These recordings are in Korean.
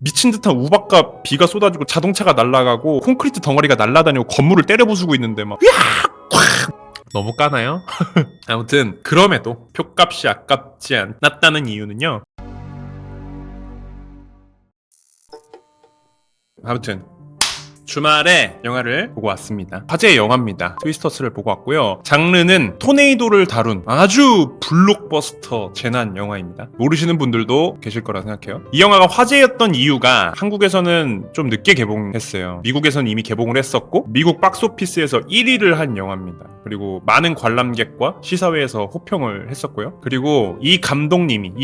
미친 듯한 우박과 비가 쏟아지고 자동차가 날아가고 콘크리트 덩어리가 날아다니고 건물을 때려 부수고 있는데 막 너무 까나요? 아무튼 그럼에도 표값이 아깝지 않았다는 이유는요. 아무튼 주말에 영화를 보고 왔습니다. 화제의 영화입니다. 트위스터스를 보고 왔고요. 장르는 토네이도를 다룬 아주 블록버스터 재난 영화입니다. 모르시는 분들도 계실 거라 생각해요. 이 영화가 화제였던 이유가 한국에서는 좀 늦게 개봉했어요. 미국에서는 이미 개봉을 했었고 미국 박스오피스에서 1위를 한 영화입니다. 그리고 많은 관람객과 시사회에서 호평을 했었고요. 그리고 이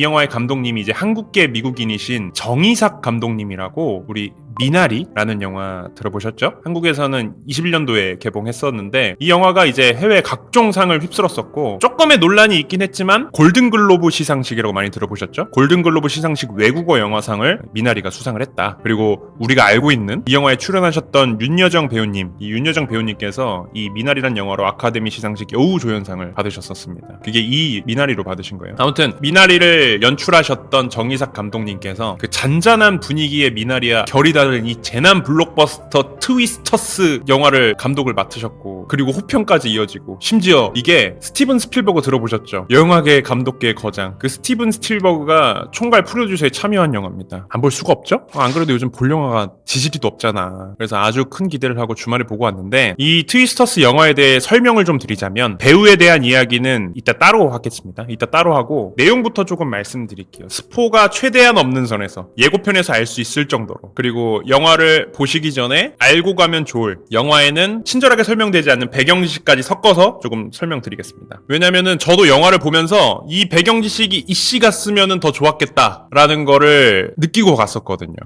영화의 감독님이 이제 한국계 미국인이신 정이삭 감독님이라고, 우리 미나리라는 영화 들어보셨죠? 한국에서는 21년도에 개봉했었는데 이 영화가 이제 해외 각종 상을 휩쓸었었고 조금의 논란이 있긴 했지만 골든글로브 시상식이라고 많이 들어보셨죠? 골든글로브 시상식 외국어 영화상을 미나리가 수상을 했다. 그리고 우리가 알고 있는 이 영화에 출연하셨던 윤여정 배우님, 이 윤여정 배우님께서 이 미나리란 영화로 아카데미 시상식 여우조연상을 받으셨었습니다. 그게 이 미나리로 받으신 거예요. 아무튼 미나리를 연출하셨던 정이삭 감독님께서 그 잔잔한 분위기의 미나리와 결이 다른 이 재난 블록버스터 트위스터스 영화를 감독을 맡으셨고, 그리고 호평까지 이어지고, 심지어 이게 스티븐 스필버그 들어보셨죠? 영화계 감독계의 거장, 그 스티븐 스필버그가 총괄 프로듀서에 참여한 영화입니다. 안 볼 수가 없죠? 안 그래도 요즘 볼 영화가 지지리도 없잖아. 그래서 아주 큰 기대를 하고 주말에 보고 왔는데, 이 트위스터스 영화에 대해 설명을 좀 드리자면, 배우에 대한 이야기는 이따 따로 하겠습니다. 이따 따로 하고 내용부터 조금 말씀드릴게요. 스포가 최대한 없는 선에서 예고편에서 알 수 있을 정도로. 그리고 영화를 보시기 전에 알고 가면 좋을, 영화에는 친절하게 설명되지 않는 배경 지식까지 섞어서 조금 설명드리겠습니다. 왜냐면은 저도 영화를 보면서 이 배경 지식이 이씨가 쓰면은 더 좋았겠다라는 거를 느끼고 갔었거든요.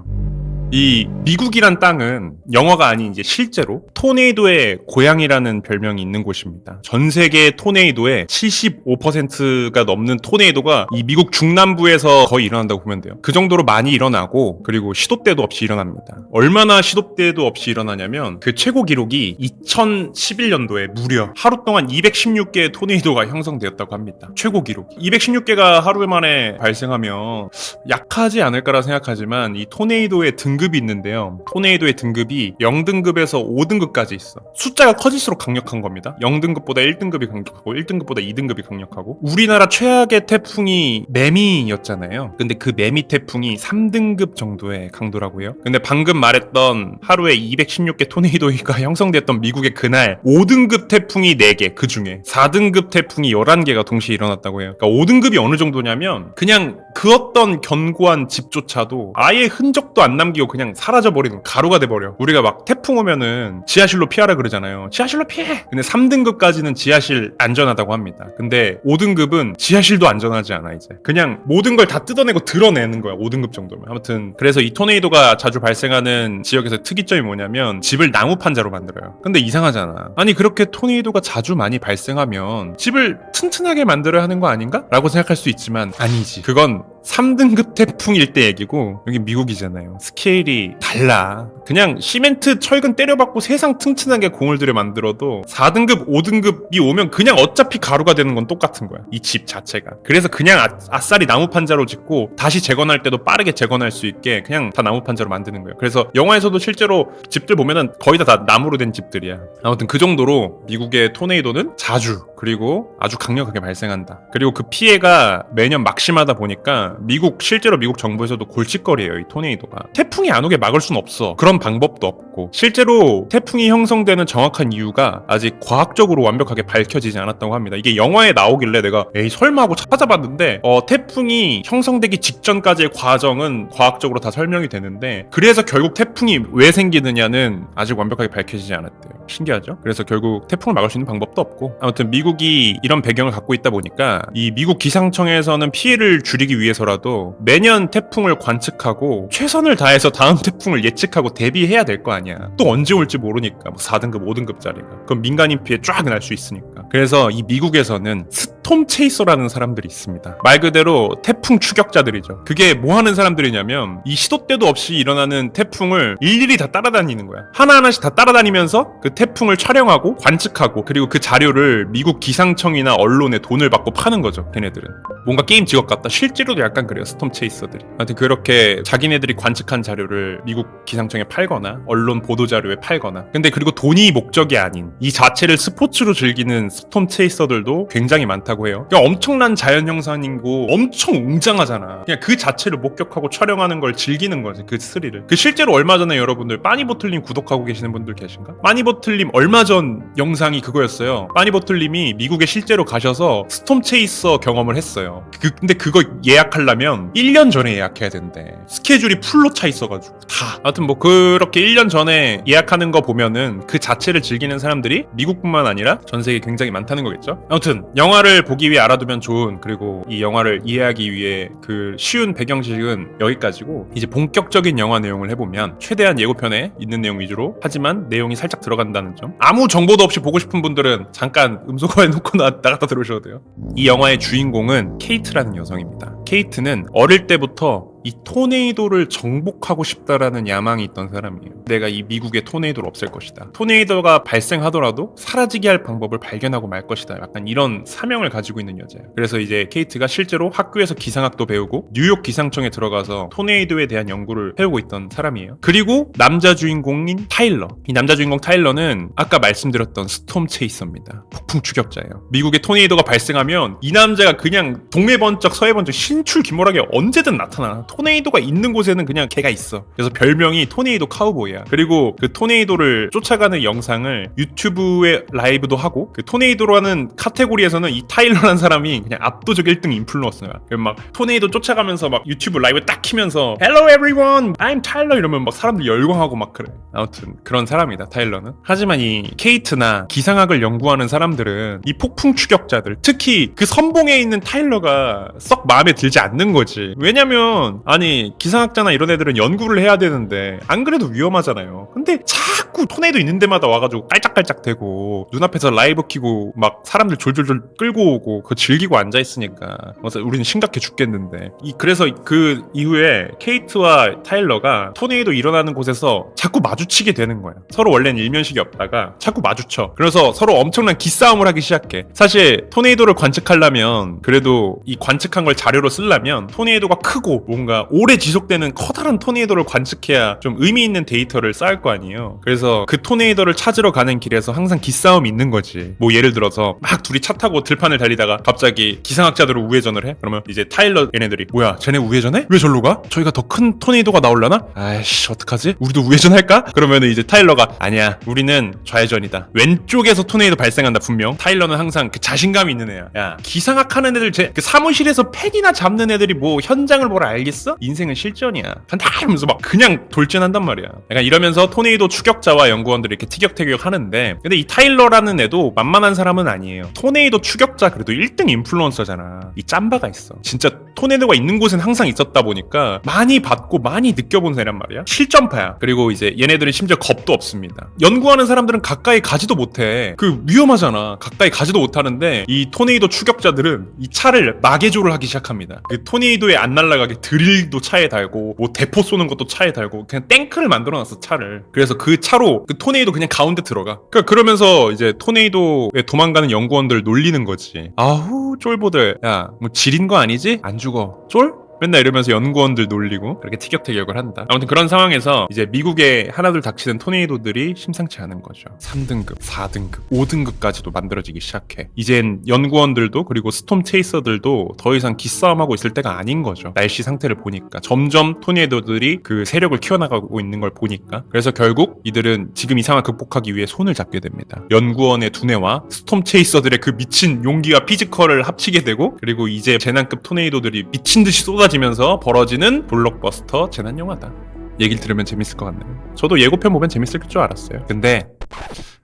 이 미국이란 땅은 영화가 아닌 이제 실제로 토네이도의 고향이라는 별명이 있는 곳입니다. 전 세계 토네이도의 75%가 넘는 토네이도가 이 미국 중남부에서 거의 일어난다고 보면 돼요. 그 정도로 많이 일어나고, 그리고 시도 때도 없이 일어납니다. 얼마나 시도 때도 없이 일어나냐면 그 최고 기록이 2011년도에 무려 하루 동안 216개의 토네이도가 형성되었다고 합니다. 최고 기록. 216개가 하루 만에 발생하면 약하지 않을까라 생각하지만 이 토네이도의 등급이 있는데요. 토네이도의 등급이 0등급에서 5등급까지 있어. 숫자가 커질수록 강력한 겁니다. 0등급보다 1등급이 강력하고 1등급보다 2등급이 강력하고, 우리나라 최악의 태풍이 매미였잖아요. 근데 그 매미 태풍이 3등급 정도의 강도라고요. 근데 방금 말했던 하루에 216개 토네이도가 형성됐던 미국의 그날 5등급 태풍이 4개, 그 중에 4등급 태풍이 11개가 동시에 일어났다고 해요. 그러니까 5등급이 어느 정도냐면 그냥 그 어떤 견고한 집조차도 아예 흔적도 안 남기고 그냥 사라져버리는, 가루가 돼버려. 우리가 막 태풍 오면은 지하실로 피하라 그러잖아요. 지하실로 피해! 근데 3등급까지는 지하실 안전하다고 합니다. 근데 5등급은 지하실도 안전하지 않아. 이제 그냥 모든 걸 다 뜯어내고 드러내는 거야, 5등급 정도면. 아무튼 그래서 이 토네이도가 자주 발생하는 지역에서 특이점이 뭐냐면 집을 나무 판자로 만들어요. 근데 이상하잖아. 아니 그렇게 토네이도가 자주 많이 발생하면 집을 튼튼하게 만들어야 하는 거 아닌가? 라고 생각할 수 있지만 아니지. 그건 3등급 태풍일 때 얘기고, 여기 미국이잖아요. 스케일이 달라. 그냥 시멘트 철근 때려박고 세상 튼튼하게 공을 들여 만들어도 4등급 5등급이 오면 그냥 어차피 가루가 되는 건 똑같은 거야, 이 집 자체가. 그래서 그냥 아싸리 나무 판자로 짓고 다시 재건할 때도 빠르게 재건할 수 있게 그냥 다 나무 판자로 만드는 거예요. 그래서 영화에서도 실제로 집들 보면은 거의 다 나무로 된 집들이야. 아무튼 그 정도로 미국의 토네이도는 자주, 그리고 아주 강력하게 발생한다. 그리고 그 피해가 매년 막심하다 보니까 실제로 미국 정부에서도 골칫거리예요, 이 토네이도가. 태풍이 안 오게 막을 순 없어. 그런 방법도 없고, 실제로 태풍이 형성되는 정확한 이유가 아직 과학적으로 완벽하게 밝혀지지 않았다고 합니다. 이게 영화에 나오길래 내가 에이 설마 하고 찾아봤는데 태풍이 형성되기 직전까지의 과정은 과학적으로 다 설명이 되는데, 그래서 결국 태풍이 왜 생기느냐는 아직 완벽하게 밝혀지지 않았대요. 신기하죠? 그래서 결국 태풍을 막을 수 있는 방법도 없고, 아무튼 미국이 이런 배경을 갖고 있다 보니까 이 미국 기상청에서는 피해를 줄이기 위해서라도 매년 태풍을 관측하고 최선을 다해서 다음 태풍을 예측하고 대비해야 될 거 아니야. 또 언제 올지 모르니까. 뭐 4등급 5등급짜리가 그럼 민간인 피해 쫙 날 수 있으니까. 그래서 이 미국에서는 스톰 체이서라는 사람들이 있습니다. 말 그대로 태풍 추격자들이죠. 그게 뭐 하는 사람들이냐면 이 시도 때도 없이 일어나는 태풍을 일일이 다 따라다니는 거야. 하나하나씩 다 따라다니면서 그 태풍을 촬영하고 관측하고 그리고 그 자료를 미국 기상청이나 언론에 돈을 받고 파는 거죠. 걔네들은 뭔가 게임 직업 같다. 실제로도 약간 그래요. 스톰 체이서들이. 하여튼 그렇게 자기네들이 관측한 자료를 미국 기상청에 팔거나 언론 보도 자료에 팔거나. 근데 그리고 돈이 목적이 아닌 이 자체를 스포츠로 즐기는 스톰 체이서들도 굉장히 많다고 해요. 그러니까 엄청난 자연 현상이고 엄청 웅장하잖아. 그냥 그 자체를 목격하고 촬영하는 걸 즐기는 거지. 그 스릴을. 그 실제로 얼마 전에 여러분들 빠니보틀님 구독하고 계시는 분들 계신가? 빠니보틀님 얼마 전 영상이 그거였어요. 빠니보틀님이 미국에 실제로 가셔서 스톰 체이서 경험을 했어요. 근데 그거 예약하려면 1년 전에 예약해야 된대. 스케줄이 풀로 차 있어가지고 다. 아무튼 뭐 그렇게 1년 전에 예약하는 거 보면은 그 자체를 즐기는 사람들이 미국뿐만 아니라 전 세계에 굉장히 많다는 거겠죠. 아무튼 영화를 보기 위해 알아두면 좋은, 그리고 이 영화를 이해하기 위해 그 쉬운 배경지식은 여기까지고, 이제 본격적인 영화 내용을 해보면 최대한 예고편에 있는 내용 위주로 하지만 내용이 살짝 들어간다는 점. 아무 정보도 없이 보고 싶은 분들은 잠깐 음소거에 놓고 나갔다 들어오셔도 돼요. 이 영화의 주인공은 케이트라는 여성입니다. 케이트는 어릴 때부터 이 토네이도를 정복하고 싶다라는 야망이 있던 사람이에요. 내가 이 미국의 토네이도를 없앨 것이다. 토네이도가 발생하더라도 사라지게 할 방법을 발견하고 말 것이다. 약간 이런 사명을 가지고 있는 여자예요. 그래서 이제 케이트가 실제로 학교에서 기상학도 배우고 뉴욕 기상청에 들어가서 토네이도에 대한 연구를 해오고 있던 사람이에요. 그리고 남자 주인공인 타일러. 이 남자 주인공 타일러는 아까 말씀드렸던 스톰 체이서입니다. 폭풍 추격자예요. 미국의 토네이도가 발생하면 이 남자가 그냥 동네 번쩍 서해 번쩍 신출 김몰하게 언제든 나타나. 토네이도가 있는 곳에는 그냥 걔가 있어. 그래서 별명이 토네이도 카우보이야. 그리고 그 토네이도를 쫓아가는 영상을 유튜브에 라이브도 하고, 그 토네이도라는 카테고리에서는 이 타일러라는 사람이 그냥 압도적 1등 인플루언서야. 막 토네이도 쫓아가면서 막 유튜브 라이브 딱 키면서 Hello everyone, I'm Tyler 이러면 막 사람들 열광하고 막 그래. 아무튼 그런 사람이다, 타일러는. 하지만 이 케이트나 기상학을 연구하는 사람들은 이 폭풍 추격자들, 특히 그 선봉에 있는 타일러가 썩 마음에 들지 않는 거지. 왜냐면 아니 기상학자나 이런 애들은 연구를 해야 되는데 안 그래도 위험하잖아요. 근데 자꾸 토네이도 있는 데마다 와가지고 깔짝깔짝 대고 눈앞에서 라이브 키고 막 사람들 졸졸졸 끌고 오고 그거 즐기고 앉아있으니까 우리는 심각해 죽겠는데. 그래서 그 이후에 케이트와 타일러가 토네이도 일어나는 곳에서 자꾸 마주치게 되는 거야. 서로 원래는 일면식이 없다가 자꾸 마주쳐. 그래서 서로 엄청난 기싸움을 하기 시작해. 사실 토네이도를 관측하려면, 그래도 이 관측한 걸 자료로 쓰려면 토네이도가 크고 뭔가 오래 지속되는 커다란 토네이도를 관측해야 좀 의미 있는 데이터를 쌓을 거 아니에요. 그래서 그 토네이도를 찾으러 가는 길에서 항상 기싸움이 있는 거지. 뭐 예를 들어서 막 둘이 차 타고 들판을 달리다가 갑자기 기상학자들은 우회전을 해? 그러면 이제 타일러 얘네들이 뭐야 쟤네 우회전해? 왜 절로 가? 저희가 더 큰 토네이도가 나오려나? 아이씨 어떡하지? 우리도 우회전할까? 그러면 이제 타일러가 아니야 우리는 좌회전이다. 왼쪽에서 토네이도 발생한다 분명. 타일러는 항상 그 자신감이 있는 애야. 야 기상학 하는 애들 그 사무실에서 팩이나 잡는 애들이 뭐 현장을 보라 알겠어? 인생은 실전이야. 간다 하면서 막 그냥 돌진한단 말이야. 약간 이러면서 토네이도 추격자와 연구원들이 이렇게 티격태격 하는데, 근데 이 타일러라는 애도 만만한 사람은 아니에요. 토네이도 추격자 그래도 1등 인플루언서잖아. 이 짬바가 있어. 진짜 토네이도가 있는 곳엔 항상 있었다 보니까 많이 봤고 많이 느껴본 애란 말이야. 실전파야. 그리고 이제 얘네들은 심지어 겁도 없습니다. 연구하는 사람들은 가까이 가지도 못해. 그 위험하잖아. 가까이 가지도 못하는데 이 토네이도 추격자들은 이 차를 마개조를 하기 시작합니다. 그 토네이도에 안 날아가게 드릴도 차에 달고 뭐 대포 쏘는 것도 차에 달고 그냥 탱크를 만들어놨어 차를. 그래서 그 차로 그 토네이도 그냥 가운데 들어가. 그러면서 이제 토네이도에 도망가는 연구원들 놀리는 거지. 아우 쫄보들, 야 뭐 지린 거 아니지? 안 죽어 쫄? 맨날 이러면서 연구원들 놀리고 그렇게 티격태격을 한다. 아무튼 그런 상황에서 이제 미국에 하나둘 닥치는 토네이도들이 심상치 않은 거죠. 3등급, 4등급, 5등급까지도 만들어지기 시작해. 이젠 연구원들도 그리고 스톰 체이서들도 더 이상 기싸움하고 있을 때가 아닌 거죠. 날씨 상태를 보니까 점점 토네이도들이 그 세력을 키워나가고 있는 걸 보니까. 그래서 결국 이들은 지금 이 상황을 극복하기 위해 손을 잡게 됩니다. 연구원의 두뇌와 스톰 체이서들의 그 미친 용기와 피지컬을 합치게 되고, 그리고 이제 재난급 토네이도들이 미친 듯이 쏟아지면서 벌어지는 블록버스터 재난 영화다. 얘기를 들으면 재밌을 것 같네요. 저도 예고편 보면 재밌을 줄 알았어요. 근데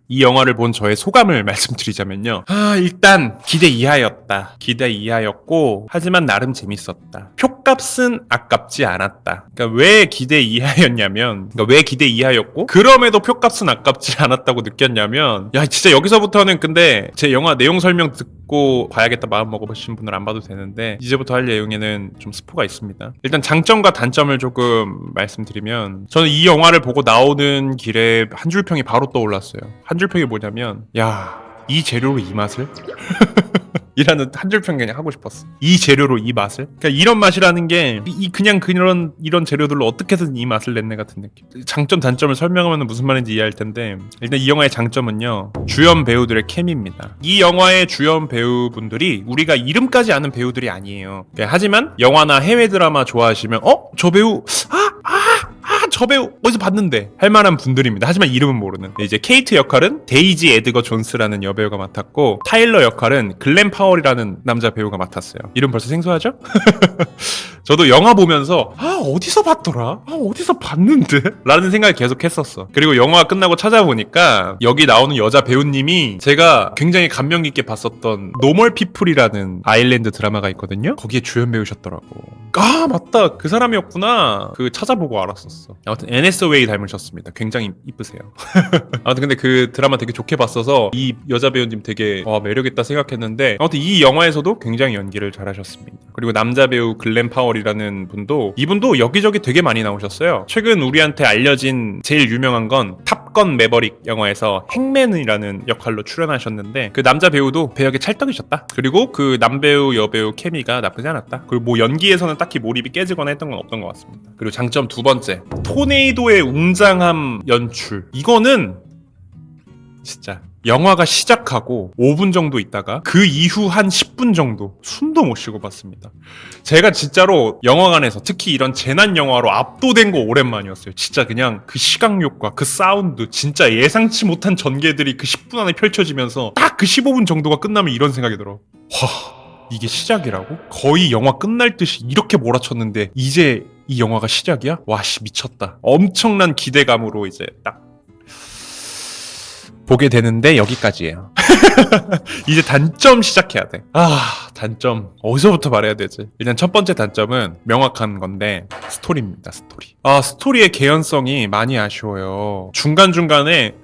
이 영화를 본 저의 소감을 말씀드리자면요. 일단 기대 이하였다. 기대 이하였고 하지만 나름 재밌었다. 표값은 아깝지 않았다. 그러니까 왜 기대 이하였냐면, 왜 기대 이하였고 그럼에도 표값은 아깝지 않았다고 느꼈냐면, 야 진짜 여기서부터는 근데 제 영화 내용 설명 믿고 봐야겠다 마음 먹어보신 분은 안 봐도 되는데 이제부터 할 내용에는 좀 스포가 있습니다. 일단 장점과 단점을 조금 말씀드리면 저는 이 영화를 보고 나오는 길에 한 줄평이 바로 떠올랐어요. 한 줄평이 뭐냐면 야, 이 재료로 이 맛을? 이라는 한 줄평 그냥 하고 싶었어. 이 재료로 이 맛을? 그러니까 이런 맛이라는 게 그냥 이런 재료들로 어떻게든 이 맛을 냈네 같은 느낌. 장점 단점을 설명하면 무슨 말인지 이해할 텐데 일단 이 영화의 장점은요, 주연 배우들의 케미입니다. 이 영화의 주연 배우분들이 우리가 이름까지 아는 배우들이 아니에요. 하지만 영화나 해외 드라마 좋아하시면 저 배우 저 배우 어디서 봤는데 할 만한 분들입니다. 하지만 이름은 모르는. 이제 케이트 역할은 데이지 에드거 존스라는 여배우가 맡았고 타일러 역할은 글렌 파월이라는 남자 배우가 맡았어요. 이름 벌써 생소하죠? 저도 영화 보면서 어디서 봤더라? 어디서 봤는데? 라는 생각을 계속 했었어. 그리고 영화 끝나고 찾아보니까 여기 나오는 여자 배우님이 제가 굉장히 감명 깊게 봤었던 노멀 피플이라는 아일랜드 드라마가 있거든요. 거기에 주연 배우셨더라고. 맞다, 그 사람이었구나. 찾아보고 알았었어. 아무튼 애네 서웨이 닮으셨습니다. 굉장히 이쁘세요. 아무튼 근데 그 드라마 되게 좋게 봤어서 이 여자 배우님 되게 매력있다 생각했는데 아무튼 이 영화에서도 굉장히 연기를 잘하셨습니다. 그리고 남자 배우 글렌 파월이라는 이분도 여기저기 되게 많이 나오셨어요. 최근 우리한테 알려진 제일 유명한 건 탑건 매버릭 영화에서 행맨이라는 역할로 출연하셨는데 그 남자 배우도 배역에 찰떡이셨다. 그리고 그 남배우 여배우 케미가 나쁘지 않았다. 그리고 뭐 연기에서는 딱히 몰입이 깨지거나 했던 건 없던 것 같습니다. 그리고 장점 두 번째, 토네이도의 웅장함 연출. 이거는 진짜 영화가 시작하고 5분 정도 있다가 그 이후 한 10분 정도 숨도 못 쉬고 봤습니다. 제가 진짜로 영화관에서 특히 이런 재난 영화로 압도된 거 오랜만이었어요. 진짜 그냥 그 시각효과, 그 사운드, 진짜 예상치 못한 전개들이 그 10분 안에 펼쳐지면서 딱 그 15분 정도가 끝나면 이런 생각이 들어. 이게 시작이라고? 거의 영화 끝날 듯이 이렇게 몰아쳤는데 이제 이 영화가 시작이야? 와씨, 미쳤다. 엄청난 기대감으로 이제 딱 보게 되는데 여기까지예요. 이제 단점 시작해야 돼. 단점 어디서부터 말해야 되지? 일단 첫 번째 단점은 명확한 건데 스토리입니다. 스토리의 개연성이 많이 아쉬워요. 중간중간에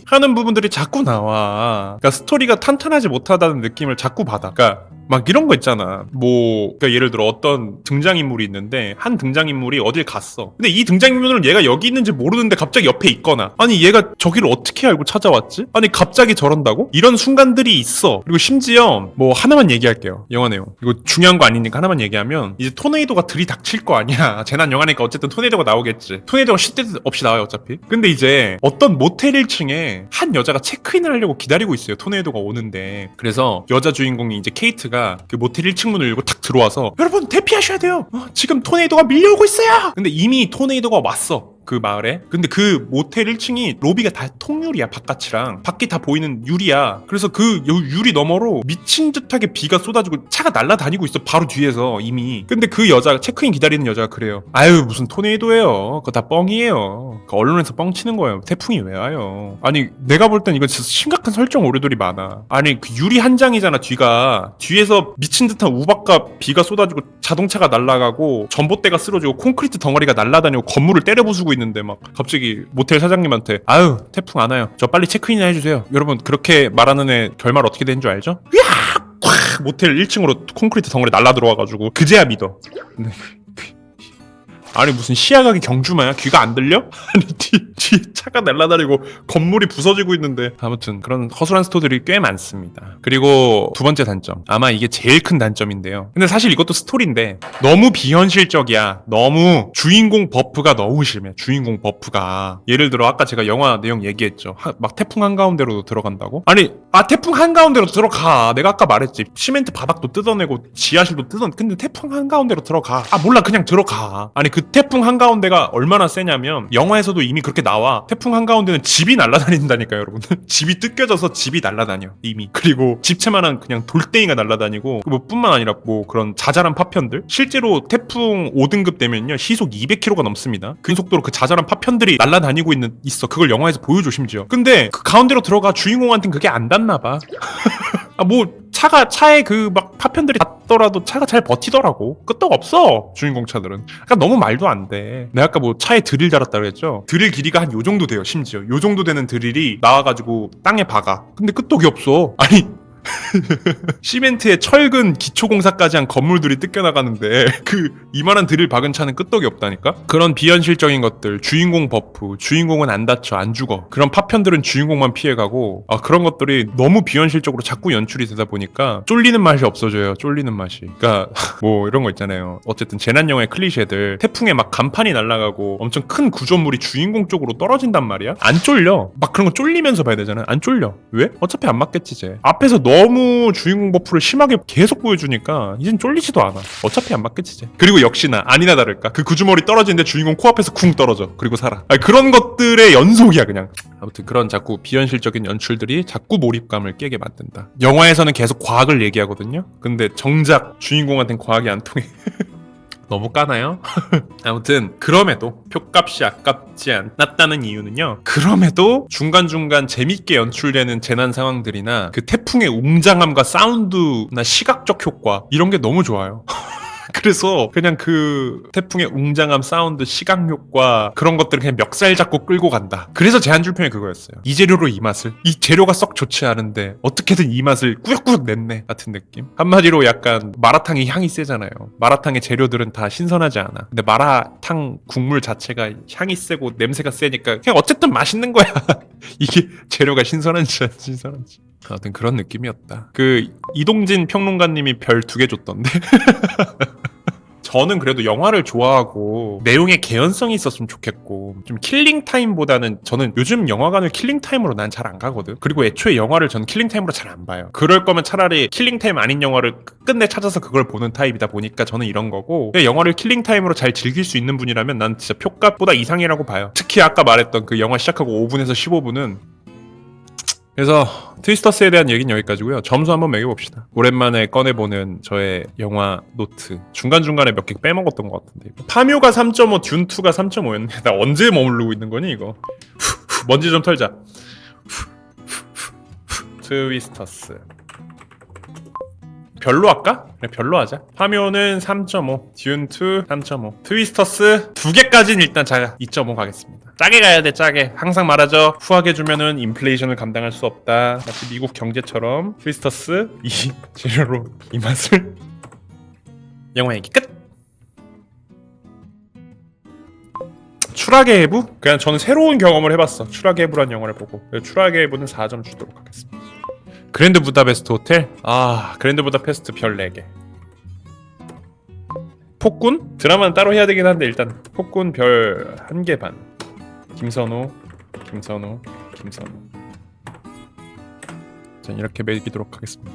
하는 부분들이 자꾸 나와. 그러니까 스토리가 탄탄하지 못하다는 느낌을 자꾸 받아. 그러니까 막 이런 거 있잖아. 그러니까 예를 들어 어떤 등장인물이 있는데 한 등장인물이 어딜 갔어. 근데 이 등장인물은 얘가 여기 있는지 모르는데 갑자기 옆에 있거나, 아니 얘가 저기를 어떻게 알고 찾아왔지? 아니 갑자기 저런다고? 이런 순간들이 있어. 그리고 심지어 하나만 얘기할게요. 영화 내용. 이거 중요한 거 아니니까 하나만 얘기하면 이제 토네이도가 들이닥칠 거 아니야. 재난 영화니까 어쨌든 토네이도가 나오겠지. 토네이도가 쉴 데 없이 나와요 어차피. 근데 이제 어떤 모텔 1층에 한 여자가 체크인을 하려고 기다리고 있어요. 토네이도가 오는데. 그래서 여자 주인공이 이제 케이트가 그 모텔 1층 문을 열고 탁 들어와서 여러분 대피하셔야 돼요. 지금 토네이도가 밀려오고 있어요. 근데 이미 토네이도가 왔어. 그 마을에. 근데 그 모텔 1층이 로비가 다 통유리야. 바깥이랑 밖이 다 보이는 유리야. 그래서 그 유리 너머로 미친 듯하게 비가 쏟아지고 차가 날아다니고 있어. 바로 뒤에서 이미. 근데 그 여자가, 체크인 기다리는 여자가 그래요. 무슨 토네이도예요. 그거 다 뻥이에요. 그 언론에서 뻥치는 거예요. 태풍이 왜 와요. 아니 내가 볼 땐 이거 진짜 심각한 설정 오류들이 많아. 아니 그 유리 한 장이잖아. 뒤에서 미친 듯한 우박과 비가 쏟아지고 자동차가 날아가고 전봇대가 쓰러지고 콘크리트 덩어리가 날아다니고 건물을 때려 부수고 있는데 막 갑자기 모텔 사장님한테 태풍 안 와요. 저 빨리 체크인 해주세요. 여러분 그렇게 말하는 애 결말 어떻게 되는 줄 알죠? 모텔 1층으로 콘크리트 덩어리 날라 들어와가지고 그제야 믿어. 아니 무슨 시야각이 경주마야? 귀가 안 들려? 아니 뒤에 차가 날아다니고 건물이 부서지고 있는데. 아무튼 그런 허술한 스토리들이 꽤 많습니다. 그리고 두 번째 단점, 아마 이게 제일 큰 단점인데요. 근데 사실 이것도 스토리인데 너무 비현실적이야. 너무 주인공 버프가 너무 심해. 주인공 버프가 예를 들어 아까 제가 영화 내용 얘기했죠. 막 태풍 한가운데로 들어간다고? 아니 태풍 한가운데로 들어가. 내가 아까 말했지. 시멘트 바닥도 뜯어내고 지하실도 근데 태풍 한가운데로 들어가. 몰라 그냥 들어가. 아니 그 태풍 한가운데가 얼마나 세냐면 영화에서도 이미 그렇게 나와. 태풍 한가운데는 집이 날아다닌다니까요 여러분. 집이 뜯겨져서 집이 날아다녀 이미. 그리고 집채만한 그냥 돌덩이가 날아다니고 뿐만 아니라 그런 자잘한 파편들, 실제로 태풍 5등급 되면요 시속 200km가 넘습니다. 그 속도로 그 자잘한 파편들이 날아다니고 있어. 그걸 영화에서 보여줘 심지어. 근데 그 가운데로 들어가 주인공한테는 그게 안 닿나봐. 차에 그 막 파편들이 닿더라도 차가 잘 버티더라고. 끄떡없어 주인공 차들은. 그러니까 너무 말도 안 돼. 내가 아까 차에 드릴 달았다 그랬죠. 드릴 길이가 한 요 정도 돼요. 심지어 요 정도 되는 드릴이 나와가지고 땅에 박아. 근데 끄떡이 없어. 아니 시멘트에 철근 기초공사까지 한 건물들이 뜯겨나가는데 그 이만한 드릴 박은 차는 끄떡이 없다니까? 그런 비현실적인 것들, 주인공 버프, 주인공은 안 다쳐, 안 죽어, 그런 파편들은 주인공만 피해가고, 그런 것들이 너무 비현실적으로 자꾸 연출이 되다 보니까 쫄리는 맛이 없어져요. 쫄리는 맛이. 그러니까 뭐 이런 거 있잖아요. 어쨌든 재난영화의 클리셰들, 태풍에 막 간판이 날아가고 엄청 큰 구조물이 주인공 쪽으로 떨어진단 말이야. 안 쫄려. 막 그런 거 쫄리면서 봐야 되잖아. 안 쫄려. 왜? 어차피 안 맞겠지 쟤. 앞에서 너무 주인공 버프를 심하게 계속 보여주니까 이젠 쫄리지도 않아. 어차피 안 맞겠지 쟤. 그리고 역시나 아니나 다를까 그 구조물이 떨어지는데 주인공 코앞에서 쿵 떨어져. 그리고 살아. 아니, 그런 것들의 연속이야 그냥. 아무튼 그런 자꾸 비현실적인 연출들이 자꾸 몰입감을 깨게 만든다. 영화에서는 계속 과학을 얘기하거든요. 근데 정작 주인공한테는 과학이 안 통해. 너무 까나요? 아무튼 그럼에도 표값이 아깝지 않았다는 이유는요, 그럼에도 중간중간 재밌게 연출되는 재난 상황들이나 그 태풍의 웅장함과 사운드나 시각적 효과 이런 게 너무 좋아요. 그래서 그냥 그 태풍의 웅장함, 사운드, 시각 효과 그런 것들을 그냥 멱살 잡고 끌고 간다. 그래서 제한줄평이 그거였어요. 이 재료로 이 맛을, 이 재료가 썩 좋지 않은데 어떻게든 이 맛을 꾸역꾸역 냈네 같은 느낌. 한마디로 약간 마라탕이 향이 세잖아요. 마라탕의 재료들은 다 신선하지 않아. 근데 마라탕 국물 자체가 향이 세고 냄새가 세니까 그냥 어쨌든 맛있는 거야. 이게 재료가 신선한지 안 신선한지. 아무튼 그런 느낌이었다. 그 이동진 평론가님이 별 2개 줬던데. 저는 그래도 영화를 좋아하고 내용에 개연성이 있었으면 좋겠고, 좀 킬링타임보다는, 저는 요즘 영화관을 킬링타임으로 난 잘 안 가거든. 그리고 애초에 영화를 저는 킬링타임으로 잘 안 봐요. 그럴 거면 차라리 킬링타임 아닌 영화를 끝내 찾아서 그걸 보는 타입이다 보니까 저는 이런 거고, 영화를 킬링타임으로 잘 즐길 수 있는 분이라면 난 진짜 표값보다 이상이라고 봐요. 특히 아까 말했던 그 영화 시작하고 5분에서 15분은. 그래서 트위스터스에 대한 얘기는 여기까지고요. 점수 한번 매겨봅시다. 오랜만에 꺼내보는 저의 영화 노트. 중간중간에 몇 개 빼먹었던 것 같은데. 파묘가 3.5, 듄2가 3.5였네. 나 언제 머무르고 있는 거니 이거. 먼지 좀 털자. 트위스터스. 별로 할까? 그래, 별로 하자. 파묘는 3.5, 듄2 3.5, 트위스터스 2개까지는 일단 2.5 가겠습니다. 짜게 가야 돼, 짜게. 항상 말하죠. 후하게 주면은 인플레이션을 감당할 수 없다. 마치 미국 경제처럼. 트위스터스 이 재료로 이 맛을. 영화 얘기 끝. 추락의 해부? 그냥 저는 새로운 경험을 해봤어. 추락의 해부란 영화를 보고. 추락의 해부는 4점 주도록 하겠습니다. 그랜드 부다페스트 호텔? 그랜드 부다페스트 별 4개. 폭군? 드라마는 따로 해야 되긴 한데 일단 폭군 별 1개 반. 김선호. 전 이렇게 매기도록 하겠습니다.